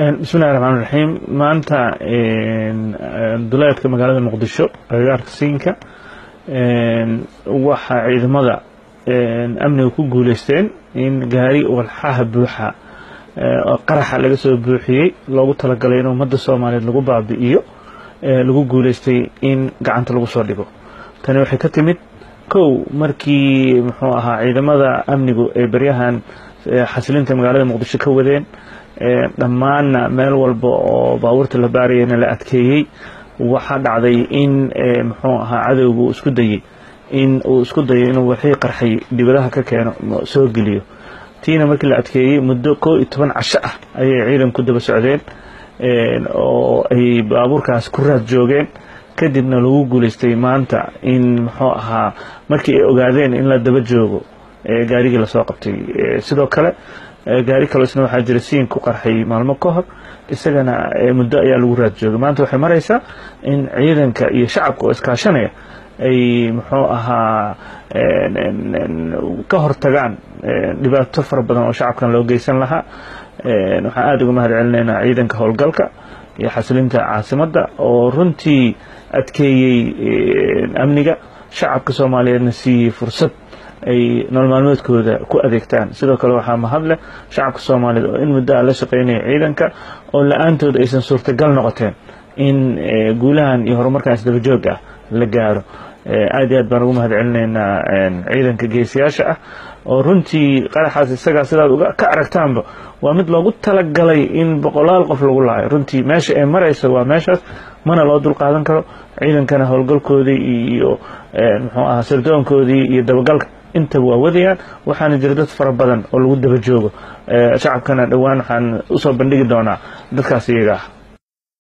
بسم الله الرحمن الرحيم maanta duleedka magaalada Muqdisho agagaarka Siinka waxa ciidamada amniga ku guuleysteen in gaari walxaha buuxa qaraxa laga soo buuxiyay loogu talagalay in ummadda Soomaaliyeed lagu baabi'iyo lagu guuleystay in gacanta lagu soo dhigo tani waxay ka timid kow markii muxuu ahaa ciidamada amnigu ee baryahan xasilinta magaalada Muqdisho ka wadeen dhammaan meel walba oo baabuurta la baarayna la adkeeyay waxa dhacday in muxuu ahaa cadawgu isku dayay inuu wixii qarxay dibadaha ka keeno soo geliyo tiina markii la adkeeyay muddo 12 casho ah ayay ciidanku daba socdeen oo ay baabuurkaas ku raad joogeen kadibna lagu guuleystay maanta in muxuu ahaa markii ay ogaadeen in la daba joogo gaarigii la soo qabtay sidoo kale gaari kale isna waxa jira siin ku qarxay maalmo ka hor isagana muddo ayaa lagu raad joogay maanta waxay maraysaa in ciidanka iyo shacabku iskaashanaya ay muxuu ahaa ka hortagaan dhibaato fara badan oo shacabkan loo geysan lahaa waxaan aad uga mahadcelinaynaa ciidanka howlgalka iyo xasilinta caasimadda oo runtii adkeeyay amniga shacabka Soomaaliyeedna siiyay fursad ay nolol maalmeedkooda ku adeegtaan sidoo kale waxa mahad leh shacabka Soomaaliyeed oo in muddo la shaqeynay ciidanka oo la'aantood aysan suurtagal noqoteen in guulahan iyo horumarkaas daba joog ah la gaaro aad iyo aad baan ugu mahadcelinaynaa ciidanka geesiyaasha ah oo runtii qaraxaas isaga sidaad ka aragtaanba waa mid loogu talagalay in boqolaal qof lagu laayo runtii meesha ay marayso waa meeshaas mana loo dul qaadan karo ciidankana howlgalkoodii iyo muxuu ahaa sirdoonkoodii iyo dabagalka inta waa wadayaan waxaana jira dad fara badan oo lagu daba joogo shacabkana dhawaan waxaan u soo bandhigi doonaa dadkaas iyaga ah